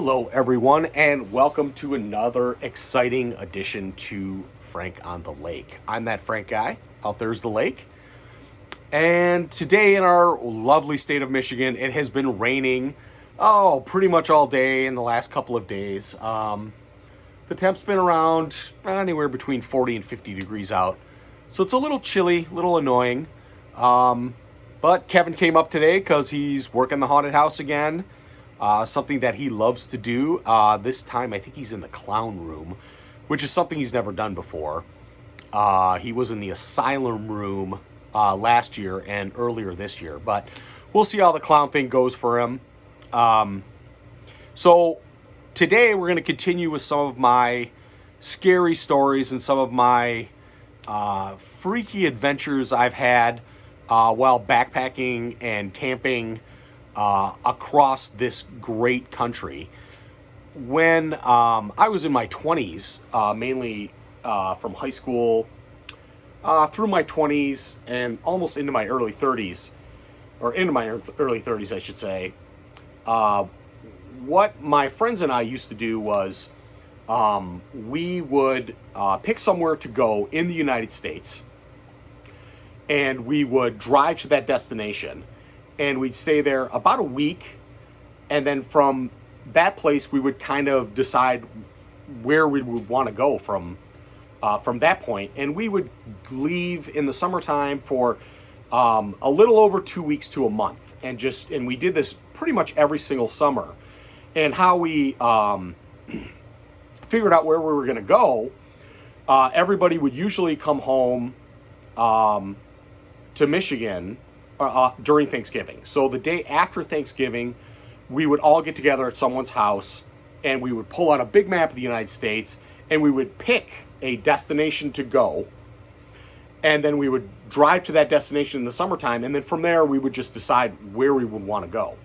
Hello, everyone, and welcome to another exciting edition to Frank on the Lake. I'm that Frank guy. Out there's the lake. And today in our lovely state of Michigan, it has been raining, pretty much all day in the last couple of days. The temp's been around anywhere between 40 and 50 degrees out. So it's a little chilly, a little annoying. But Kevin came up today because he's working the haunted house again. Something that he loves to do. This time, I think he's in the clown room, which is something he's never done before. He was in the asylum room last year and earlier this year, but we'll see how the clown thing goes for him. So today, we're going to continue with some of my scary stories and some of my freaky adventures I've had while backpacking and camping across this great country. When I was in my 20s, mainly from high school through my 20s and almost into my early 30s, or into my early 30s, I should say, what my friends and I used to do was we would pick somewhere to go in the United States, and we would drive to that destination. And we'd stay there about a week, and then from that place we would kind of decide where we would want to go from that point. And we would leave in the summertime for a little over 2 weeks to a month, and we did this pretty much every single summer. And how we figured out where we were going to go, everybody would usually come home to Michigan during Thanksgiving. So the day after Thanksgiving, we would all get together at someone's house, and we would pull out a big map of the United States, and we would pick a destination to go, and then we would drive to that destination in the summertime, and then from there we would just decide where we would want to go.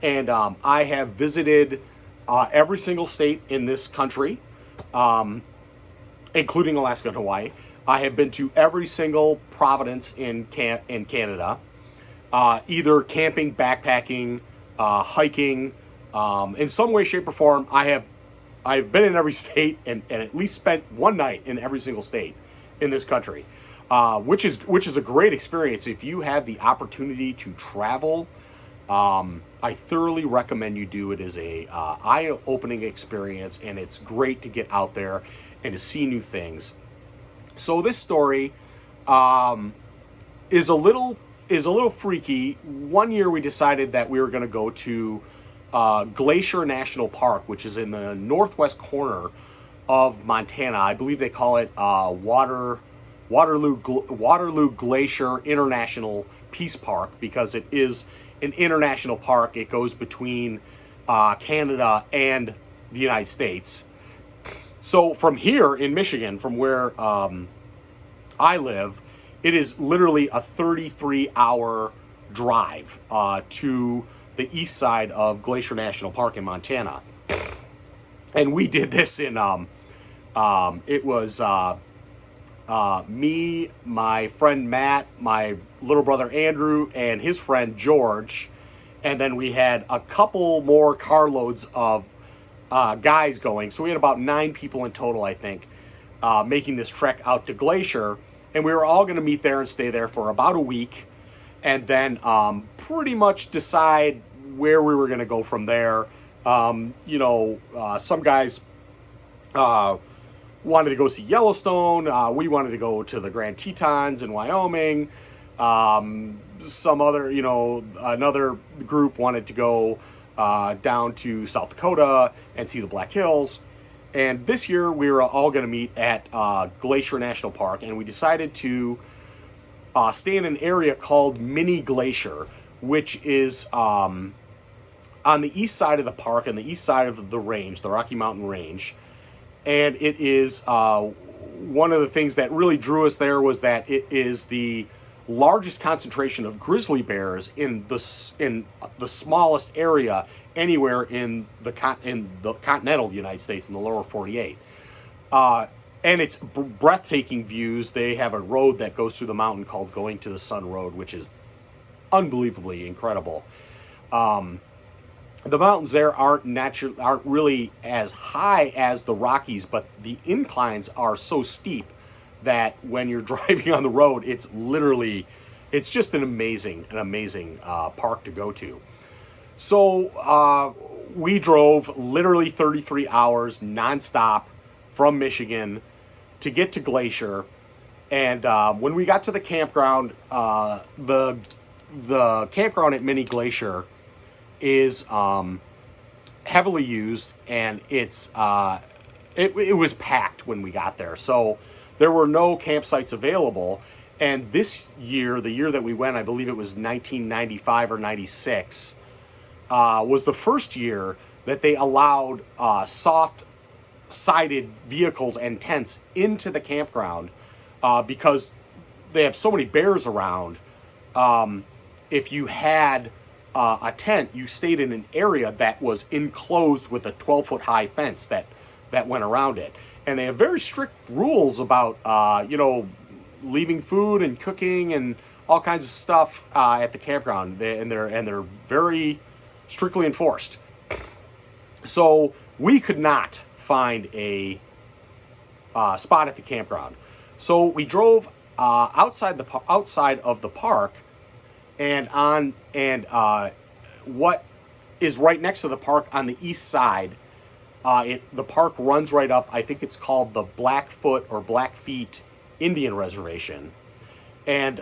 And I have visited every single state in this country, including Alaska and Hawaii. I have been to every single province in Canada. Either camping, backpacking, hiking, in some way, shape, or form. I've been in every state and at least spent one night in every single state in this country, which is a great experience. If you have the opportunity to travel, I thoroughly recommend you do it. As a eye-opening experience, and it's great to get out there and to see new things. So this story is a little freaky. One year we decided that we were going to go to Glacier National Park, which is in the northwest corner of Montana. I believe they call it Waterloo Glacier International Peace Park, because it is an international park. It goes between Canada and the United States. So from here in Michigan, from where I live, it is literally a 33-hour drive to the east side of Glacier National Park in Montana. And we did this in, it was me, my friend Matt, my little brother Andrew, and his friend George. And then we had a couple more carloads of guys going. So we had about 9 people in total, I think, making this trek out to Glacier. And we were all going to meet there and stay there for about a week, and then pretty much decide where we were going to go from there. Some guys wanted to go see Yellowstone. We wanted to go to the Grand Tetons in Wyoming. Some other, another group wanted to go down to South Dakota and see the Black Hills. And this year we were all going to meet at Glacier National Park, and we decided to stay in an area called Mini Glacier, which is on the east side of the park, on the east side of the range, the Rocky Mountain Range. And it is one of the things that really drew us there was that it is the largest concentration of grizzly bears in the smallest area anywhere in the continental United States, in the lower 48. And it's breathtaking views. They have a road that goes through the mountain called Going to the Sun Road, which is unbelievably incredible. The mountains there aren't really as high as the Rockies, but the inclines are so steep that when you're driving on the road, it's just an amazing park to go to. So we drove literally 33 hours nonstop from Michigan to get to Glacier, and when we got to the campground, the campground at Mini Glacier is heavily used, and it was packed when we got there. So there were no campsites available. And this year, the year that we went, I believe it was 1995 or 96, was the first year that they allowed soft-sided vehicles and tents into the campground because they have so many bears around. If you had a tent, you stayed in an area that was enclosed with a 12-foot high fence that went around it. And they have very strict rules about, leaving food and cooking and all kinds of stuff at the campground. They're very strictly enforced. So we could not find a spot at the campground. So we drove outside of the park, and what is right next to the park on the east side. The park runs right up. I think it's called the Blackfoot or Blackfeet Indian Reservation, and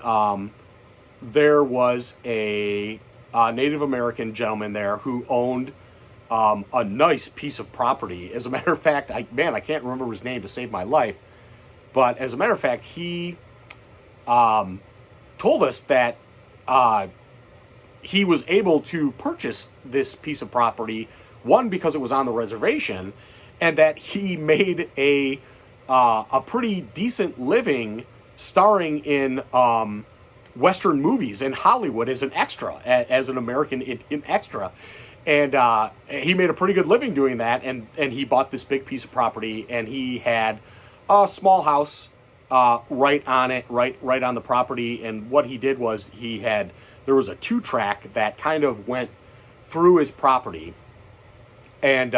there was a Native American gentleman there who owned a nice piece of property. As a matter of fact, I can't remember his name to save my life, but as a matter of fact, he told us that he was able to purchase this piece of property, one, because it was on the reservation, and that he made a pretty decent living starring in Western movies in Hollywood as an extra, as an American Indian extra. And he made a pretty good living doing that, and he bought this big piece of property, and he had a small house right on it, right on the property. And what he did was there was a 2-track that kind of went through his property, and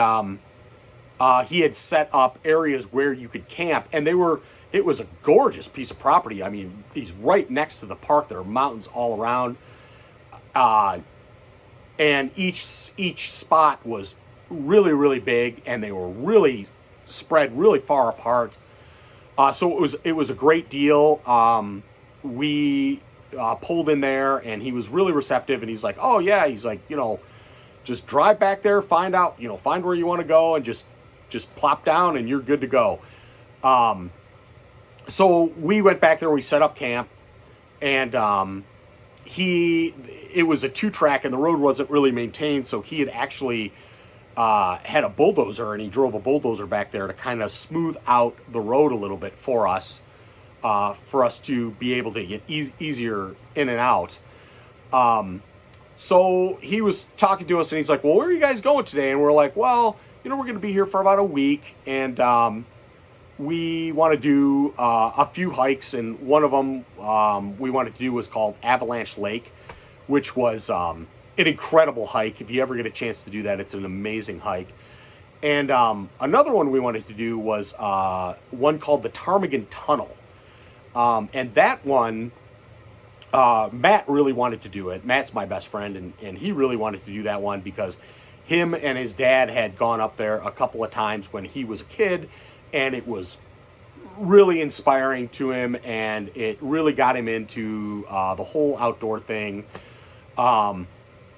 he had set up areas where you could camp, and it was a gorgeous piece of property. I mean, he's right next to the park. There are mountains all around, and each spot was really, really big, and they were really spread really far apart. So it was a great deal. We pulled in there, and he was really receptive, and he's like, "Oh yeah," he's like, just drive back there, find where you want to go, and just plop down, and you're good to go. So we went back there, we set up camp, and it was a 2-track, and the road wasn't really maintained, so he had actually had a bulldozer, and he drove a bulldozer back there to kind of smooth out the road a little bit for us to be able to get easier in and out. So he was talking to us, and he's like, "Well, where are you guys going today?" And we're like, "Well, we're going to be here for about a week, and we want to do a few hikes, and one of them we wanted to do was called Avalanche Lake, which was an incredible hike. If you ever get a chance to do that, it's an amazing hike. And another one we wanted to do was one called the Ptarmigan Tunnel, and that one, Matt really wanted to do it. Matt's my best friend, and he really wanted to do that one because him and his dad had gone up there a couple of times when he was a kid, and it was really inspiring to him, and it really got him into the whole outdoor thing.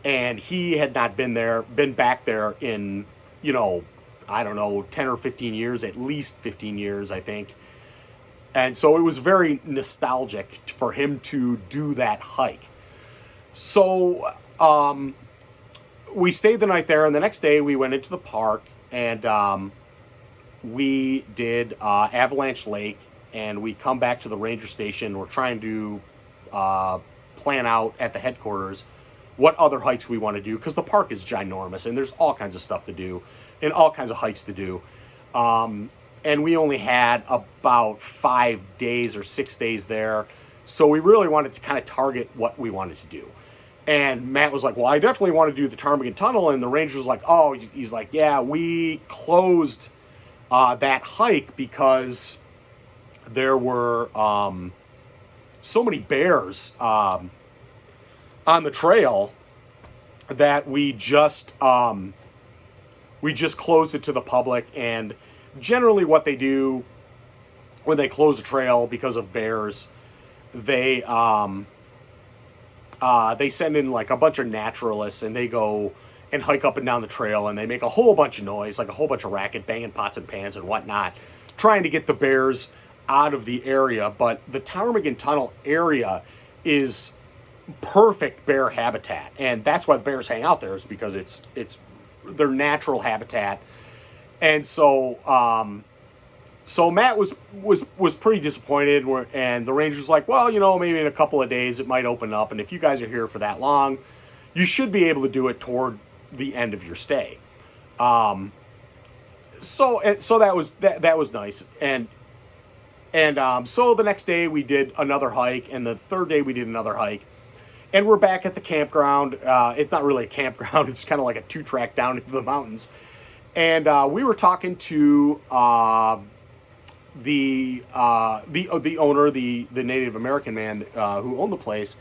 And he had not been back there in, I don't know, 10 or 15 years, at least 15 years, I think. And so it was very nostalgic for him to do that hike. So we stayed the night there, and the next day we went into the park, and we did Avalanche Lake, and we come back to the ranger station. We're trying to plan out at the headquarters what other hikes we want to do, because the park is ginormous, and there's all kinds of stuff to do, and all kinds of hikes to do. And we only had about 5 days or 6 days there, so we really wanted to kind of target what we wanted to do. And Matt was like, well, I definitely want to do the Ptarmigan Tunnel. And the ranger was like, oh, he's like, yeah, we closed that hike because there were so many bears on the trail that we just closed it to the public. And generally what they do when they close a trail because of bears, they they send in like a bunch of naturalists, and they go and hike up and down the trail, and they make a whole bunch of noise, like a whole bunch of racket, banging pots and pans and whatnot, trying to get the bears out of the area. But the Ptarmigan Tunnel area is perfect bear habitat, and that's why the bears hang out there, is because it's their natural habitat. And so Matt was pretty disappointed, and the ranger's like, well, maybe in a couple of days it might open up, and if you guys are here for that long, you should be able to do it toward the end of your stay. So that was nice, and so the next day we did another hike, and the third day we did another hike, and we're back at the campground. It's not really a campground; it's kind of like a 2-track down into the mountains, and we were talking to the owner, the Native American man who owned the place,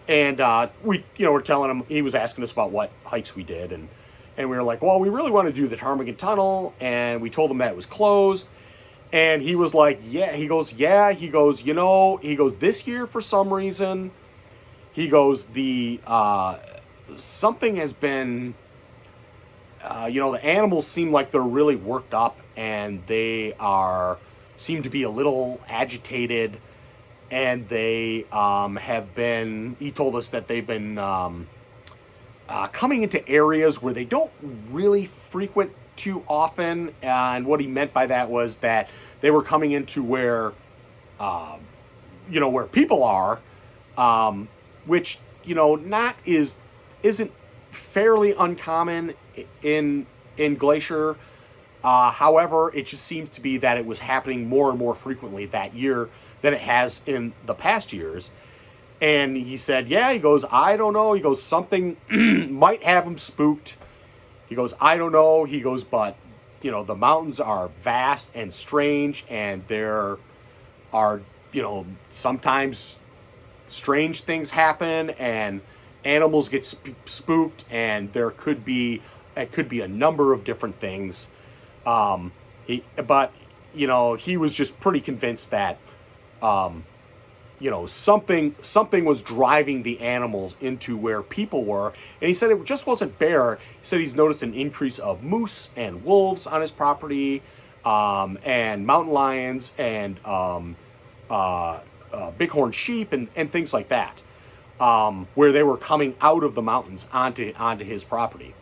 and we were telling him, he was asking us about what hikes we did, and we were like, well, we really want to do the Ptarmigan Tunnel, and we told him that it was closed, and he was like, he goes, this year for some reason, he goes, the something has been, the animals seem like they're really worked up, and they seem to be a little agitated, and they have been, he told us that they've been coming into areas where they don't really frequent too often, and what he meant by that was that they were coming into where where people are, which isn't fairly uncommon in Glacier. However, it just seems to be that it was happening more and more frequently that year than it has in the past years. And he said, he goes, I don't know. He goes, something might have him spooked. He goes, I don't know. He goes, but, the mountains are vast and strange, and there are, sometimes strange things happen, and animals get spooked, and it could be a number of different things. He was just pretty convinced that, something was driving the animals into where people were. And he said it just wasn't bear. He said he's noticed an increase of moose and wolves on his property, and mountain lions, and bighorn sheep, and things like that, where they were coming out of the mountains onto his property.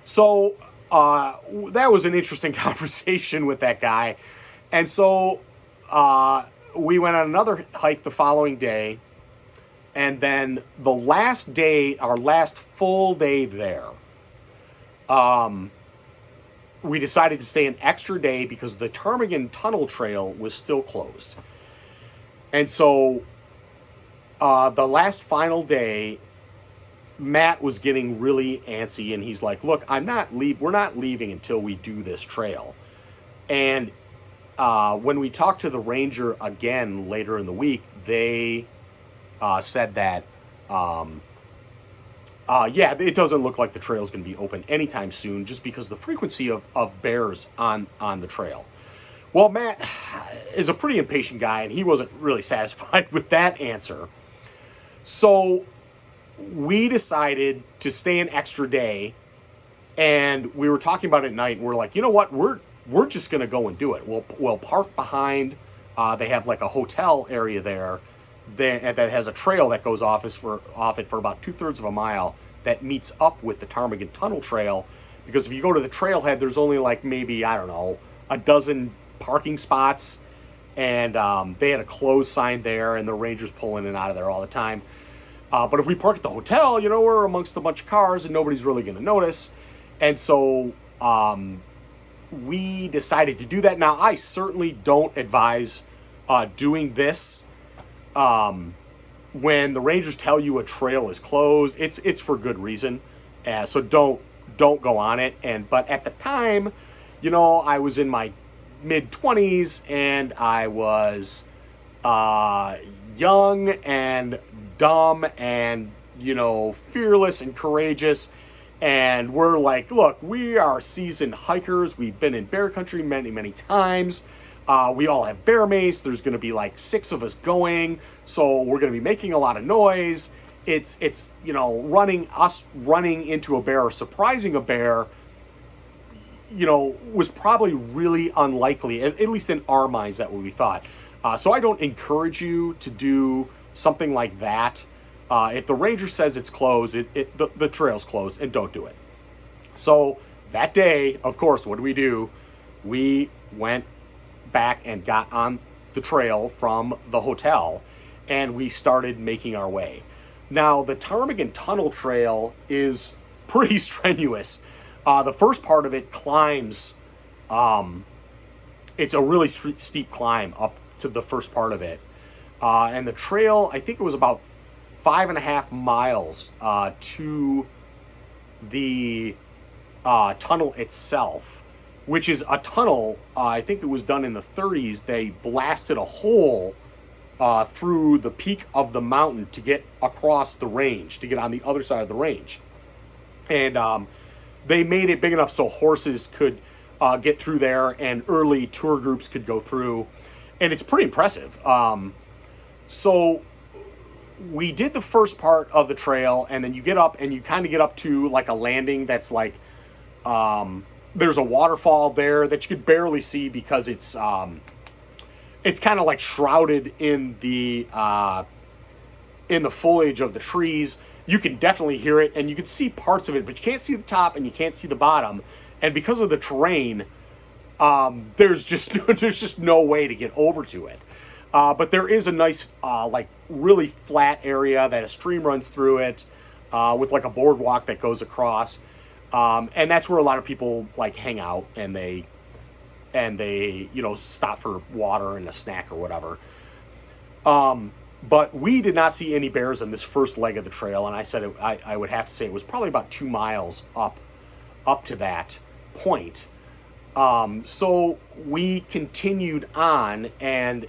So that was an interesting conversation with that guy. And so we went on another hike the following day. And then the last day, our last full day there, we decided to stay an extra day because the Ptarmigan Tunnel Trail was still closed. And so the last final day, Matt was getting really antsy, and he's like, look, we're not leaving until we do this trail. And when we talked to the ranger again later in the week, they said that, it doesn't look like the trail's going to be open anytime soon, just because of the frequency of bears on the trail. Well, Matt is a pretty impatient guy, and he wasn't really satisfied with that answer. So we decided to stay an extra day, and we were talking about it at night, and we're like, you know what, we're just going to go and do it. We'll park behind, they have like a hotel area there that has a trail that goes off it for about 2/3 of a mile that meets up with the Ptarmigan Tunnel Trail, because if you go to the trailhead, there's only like maybe, I don't know, a dozen parking spots, and they had a closed sign there, and the rangers pull in and out of there all the time. But if we park at the hotel, we're amongst a bunch of cars and nobody's really going to notice. And so we decided to do that. Now, I certainly don't advise doing this when the rangers tell you a trail is closed, it's for good reason. So don't go on it. But at the time, I was in my mid-20s, and I was young and dumb and fearless and courageous. And we're like, look, we are seasoned hikers. We've been in bear country many, many times. We all have bear mace. There's going to be like 6 of us going, so we're going to be making a lot of noise. It's running into a bear or surprising a bear, was probably really unlikely, at least in our minds, that what we thought. So I don't encourage you to do something like that. If the ranger says it's closed, the trail's closed, and don't do it. So that day, of course, what do? We went back and got on the trail from the hotel, and we started making our way. Now, the Ptarmigan Tunnel Trail is pretty strenuous. The first part of it climbs, it's a really steep climb up to the first part of it. And the trail, I think it was about 5.5 miles to the tunnel itself, which is a tunnel. I think it was done in the 30s. They blasted a hole through the peak of the mountain to get across the range, to get on the other side of the range. And they made it big enough so horses could get through there, and early tour groups could go through. And it's pretty impressive. So we did the first part of the trail, and then you get up, and you kind of get up to like a landing that's like, there's a waterfall there that you could barely see because it's kind of like shrouded in the foliage of the trees. You can definitely hear it, and you can see parts of it, but you can't see the top and you can't see the bottom. And because of the terrain, there's just no way to get over to it. But there is a nice, like really flat area that a stream runs through it, with like a boardwalk that goes across. And that's where a lot of people like hang out, and they stop for water and a snack or whatever. But we did not see any bears on this first leg of the trail, and I said I would have to say it was probably about 2 miles up to that point. So we continued on, and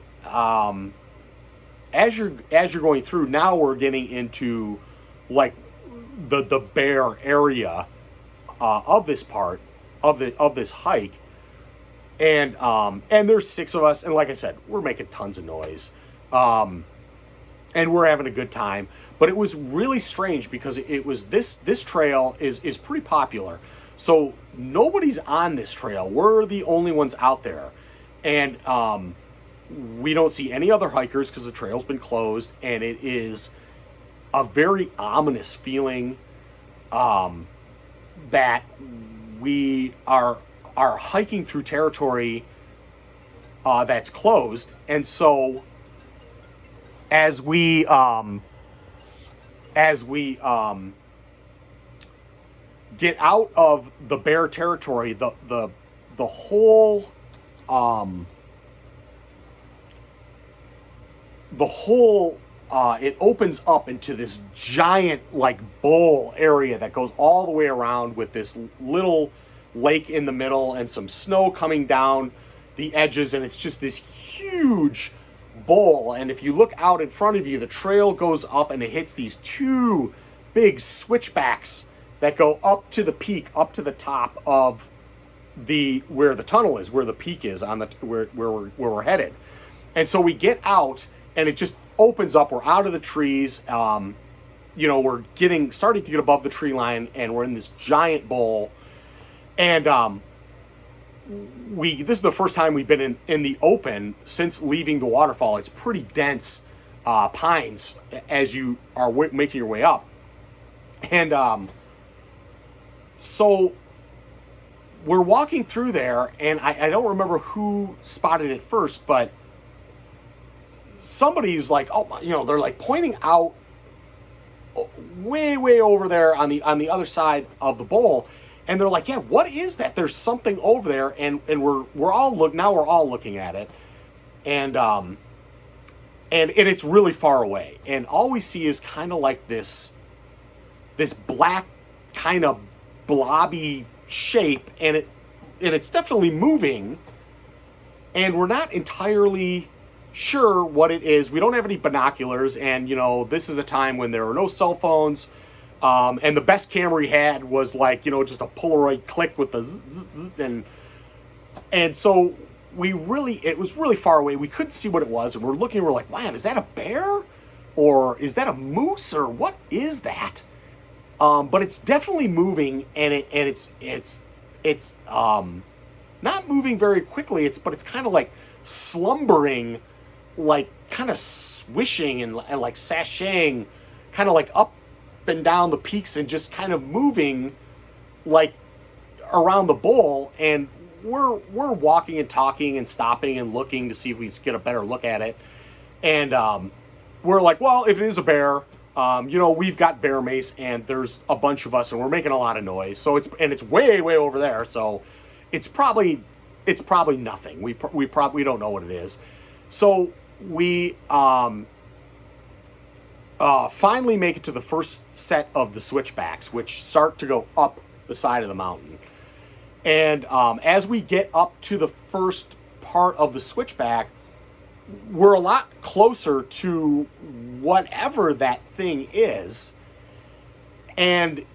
as you're going through, now we're getting into like the bear area of this part of this hike. And there's 6 of us, and like I said, we're making tons of noise. And we're having a good time. But it was really strange because it was this trail is pretty popular. So nobody's on this trail. We're the only ones out there. And we don't see any other hikers because the trail's been closed, and it is a very ominous feeling that we are hiking through territory that's closed. And so as we get out of the bear territory, the whole it opens up into this giant like bowl area that goes all the way around, with this little lake in the middle and some snow coming down the edges, and it's just this huge bowl. And if you look out in front of you, the trail goes up and it hits these 2 big switchbacks that go up to the peak, up to the top of where the tunnel is, where the peak is on where we're headed. And so we get out, and it just opens up. We're out of the trees. We're starting to get above the tree line, and we're in this giant bowl. And this is the first time we've been in the open since leaving the waterfall. It's pretty dense pines as you are making your way up. And so we're walking through there, and I don't remember who spotted it first, but somebody's like, they're like pointing out way over there on the other side of the bowl. And they're like, yeah, what is that? There's something over there. And we're all looking at it. And and it's really far away. And all we see is kind of like this black kind of blobby shape, and it's definitely moving, and we're not entirely sure what it is. We don't have any binoculars, and this is a time when there are no cell phones, and the best camera we had was like just a Polaroid click with the zzz, zzz, and so it was really far away. We couldn't see what it was, and we're looking. We're like, man, is that a bear, or is that a moose, or what is that? But it's definitely moving, and it's not moving very quickly. But it's kind of like slumbering, like kind of swishing and like sashaying, kind of like up and down the peaks, and just kind of moving like around the bowl. And we're walking and talking and stopping and looking to see if we can get a better look at it. And we're like, well, if it is a bear, we've got bear mace, and there's a bunch of us, and we're making a lot of noise. So it's way over there. So it's probably nothing. We don't know what it is. So we finally make it to the first set of the switchbacks, which start to go up the side of the mountain. And as we get up to the first part of the switchback, we're a lot closer to whatever that thing is, and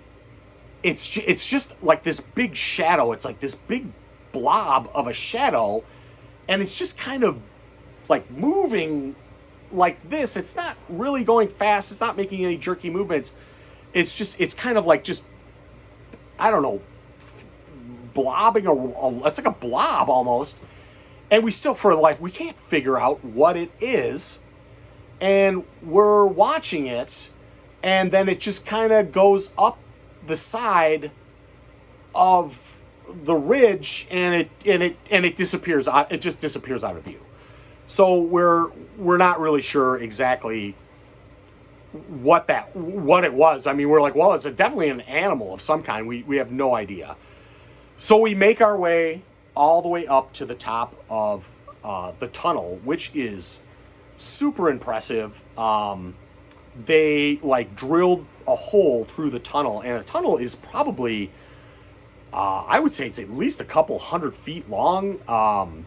it's just like this big shadow. It's like this big blob of a shadow, and it's just kind of like moving like this. It's not really going fast. It's not making any jerky movements. It's kind of like just, I don't know, blobbing. It's like a blob almost. And we still, for life, we can't figure out what it is. And we're watching it, and then it just kind of goes up the side of the ridge, and it disappears. It just disappears out of view. So we're not really sure exactly what it was. I mean, we're like, well, it's definitely an animal of some kind. We have no idea. So we make our way all the way up to the top of the tunnel, which is super impressive. They like drilled a hole through the tunnel, and the tunnel is probably, I would say it's at least a couple 100 feet long,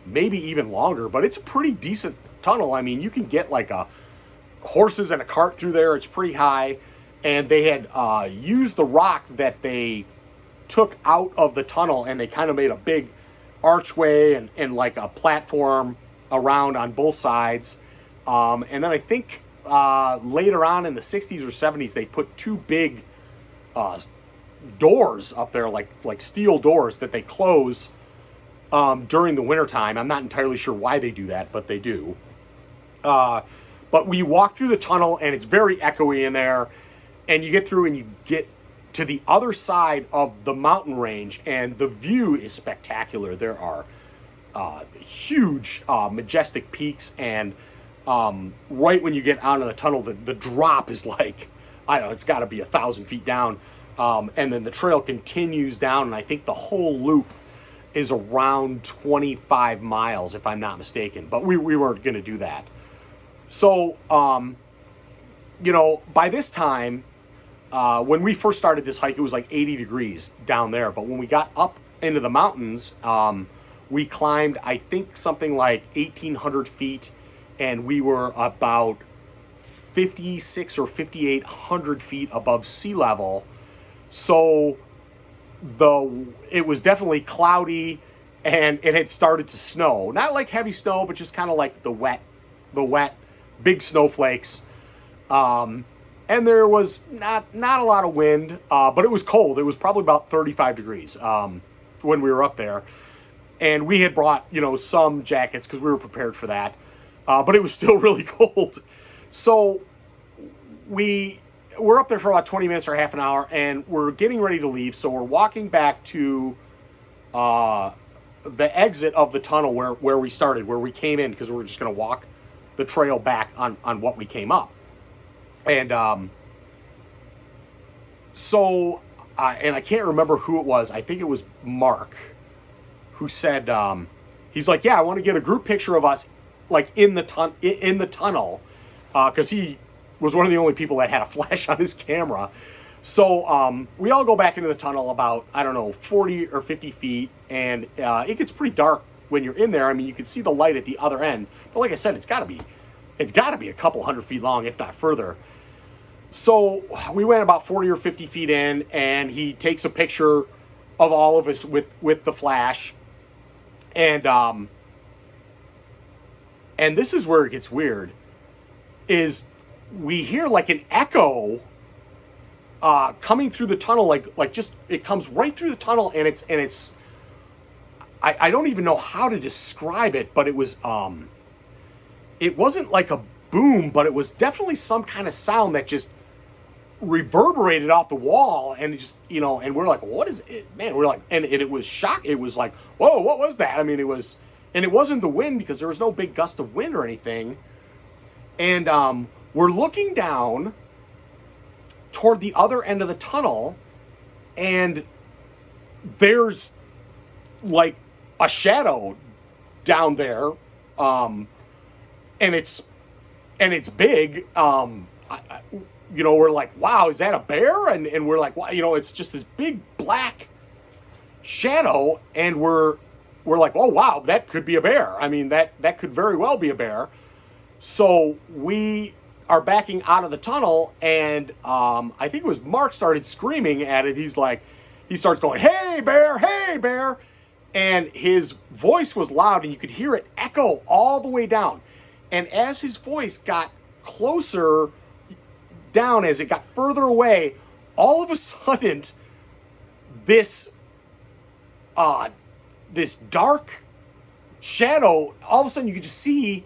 maybe even longer, but it's a pretty decent tunnel. I mean, you can get like horses and a cart through there. It's pretty high, and they had used the rock that they took out of the tunnel, and they kind of made a big archway and like a platform around on both sides. And then I think later on in the 60s or 70s, they put two big doors up there, like steel doors that they close during the wintertime. I'm not entirely sure why they do that, but they do. But we walk through the tunnel, and it's very echoey in there, and you get through and you get to the other side of the mountain range, and the view is spectacular. There are huge, majestic peaks, and right when you get out of the tunnel, the drop is like, I don't know, it's got to be 1,000 feet down, and then the trail continues down, and I think the whole loop is around 25 miles, if I'm not mistaken, but we weren't going to do that. So, by this time, when we first started this hike, it was like 80 degrees down there. But when we got up into the mountains, we climbed, I think, something like 1,800 feet, and we were about 5,600 or 5,800 feet above sea level. So it was definitely cloudy, and it had started to snow. Not like heavy snow, but just kind of like the wet, big snowflakes. And there was not a lot of wind, but it was cold. It was probably about 35 degrees when we were up there. And we had brought, some jackets because we were prepared for that. But it was still really cold. So we're up there for about 20 minutes or half an hour, and we're getting ready to leave. So we're walking back to the exit of the tunnel where we started, where we came in, because we were just going to walk the trail back on what we came up. And and I can't remember who it was. I think it was Mark who said, he's like, yeah, I want to get a group picture of us like in the tunnel, because he was one of the only people that had a flash on his camera. So we all go back into the tunnel about, I don't know, 40 or 50 feet, and it gets pretty dark when you're in there. I mean, you can see the light at the other end, but like I said, it's got to be a couple hundred feet long, if not further. So we went about 40 or 50 feet in, and he takes a picture of all of us with the flash, and this is where it gets weird, is we hear like an echo coming through the tunnel, like just, it comes right through the tunnel, and it's I don't even know how to describe it, but it wasn't like a boom, but it was definitely some kind of sound that just reverberated off the wall, and it just, and we're like, what is it, man? We're like, and it was shock. It was like, whoa, what was that? I mean, it wasn't the wind, because there was no big gust of wind or anything. And we're looking down toward the other end of the tunnel, and there's like a shadow down there, and it's big. We're like, wow, is that a bear? And we're like, wow, it's just this big black shadow, and we're like, oh wow, that could be a bear. I mean, that could very well be a bear. So we are backing out of the tunnel, and I think it was Mark started screaming at it. He starts going, hey bear, and his voice was loud, and you could hear it echo all the way down. And as his voice got closer down, as it got further away, all of a sudden, this dark shadow, all of a sudden you could just see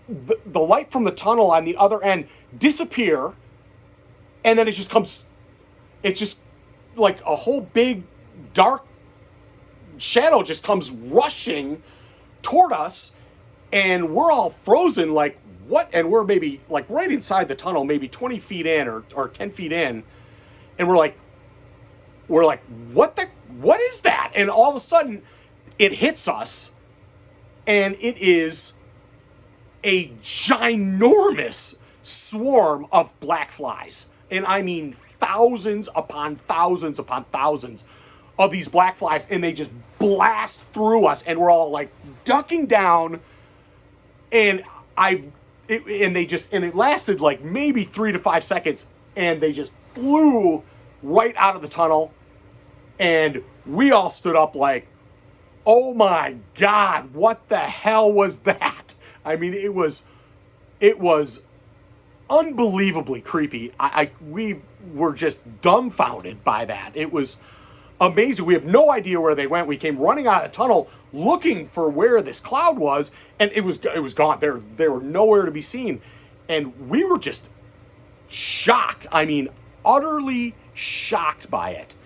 the light from the tunnel on the other end disappear, and then it's just like a whole big dark shadow just comes rushing toward us, and we're all frozen, like, what? And we're maybe like right inside the tunnel, maybe 20 feet in or 10 feet in, and we're like, what is that? And all of a sudden it hits us, and it is a ginormous swarm of black flies. And I mean thousands upon thousands upon thousands of these black flies, and they just blast through us, and we're all like ducking down, and it lasted like maybe 3 to 5 seconds, and they just flew right out of the tunnel, and we all stood up like, oh my God, what the hell was that? I mean, it was unbelievably creepy. We were just dumbfounded by that. It was amazing. We have no idea where they went. We came running out of the tunnel looking for where this cloud was, and it was gone. They were nowhere to be seen, and we were just shocked. I mean, utterly shocked by it.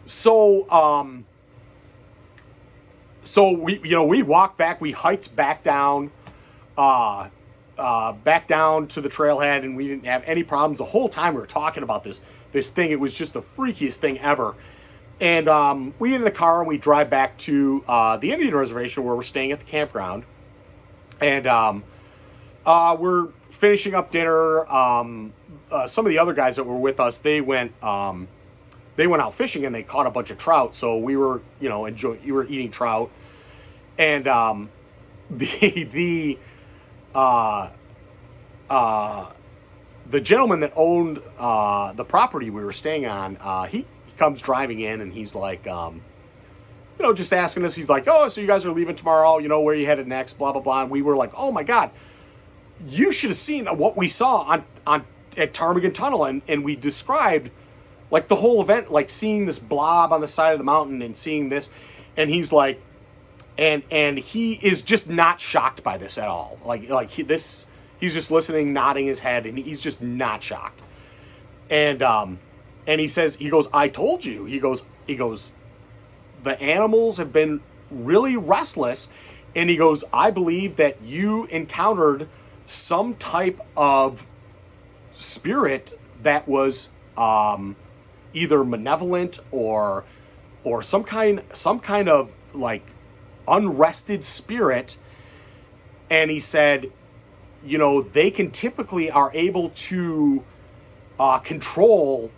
So we walked back. We hiked back down to the trailhead, and we didn't have any problems the whole time we were talking about this thing. It was just the freakiest thing ever. And we get in the car, and we drive back to the Indian reservation where we're staying at the campground. And we're finishing up dinner. Some of the other guys that were with us, they went out fishing, and they caught a bunch of trout. So we were, we were eating trout. And the gentleman that owned the property we were staying on, he comes driving in, and he's like, just asking us. He's like, oh, so you guys are leaving tomorrow, where are you headed next, blah, blah, blah. And we were like, oh my God, you should have seen what we saw at Ptarmigan Tunnel. And we described like the whole event, like seeing this blob on the side of the mountain and seeing this. And he's like, and he is just not shocked by this at all. He's just listening, nodding his head, and he's just not shocked. And he says, he goes, I told you. He goes, the animals have been really restless. And he goes, I believe that you encountered some type of spirit that was either malevolent or some kind of like unrested spirit And he said, you know, they can typically are able to control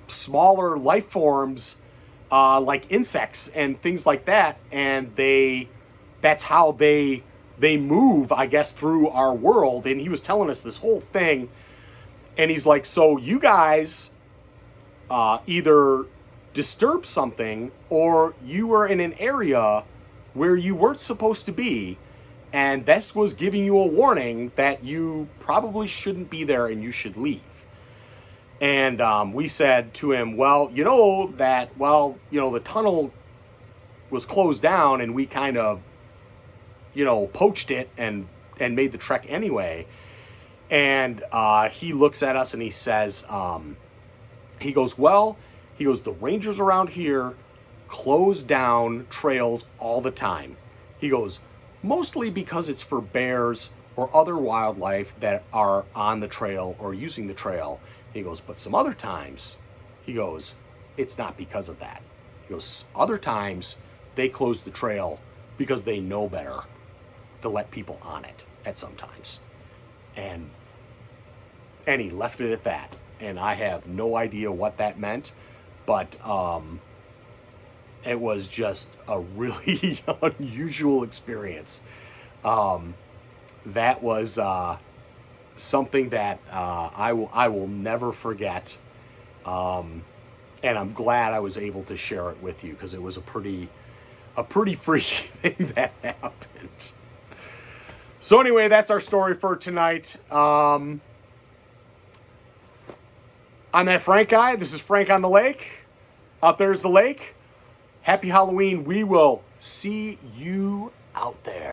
smaller life forms like insects and things like that, and that's how they move, I guess, through our world. And he was telling us this whole thing, and he's like, so you guys either disturb something or you were in an area where you weren't supposed to be, and this was giving you a warning that you probably shouldn't be there and you should leave. And we said to him, well, you know that, well, you know, the tunnel was closed down and we kind of, you know, poached it and made the trek anyway. And he looks at us and he says, he goes, well, he goes, the rangers around here close down trails all the time. He goes, mostly because it's for bears or other wildlife that are on the trail or using the trail. He goes, but some other times, he goes, it's not because of that. He goes, other times they close the trail because they know better to let people on it at some times. And he left it at that. And I have no idea what that meant, but it was just a really unusual experience. That was something that I will never forget, and I'm glad I was able to share it with you because it was a pretty freaky thing that happened. So anyway, that's our story for tonight. I'm that Frank guy. This is Frank on the lake. Out there's the lake. Happy Halloween. We will see you out there.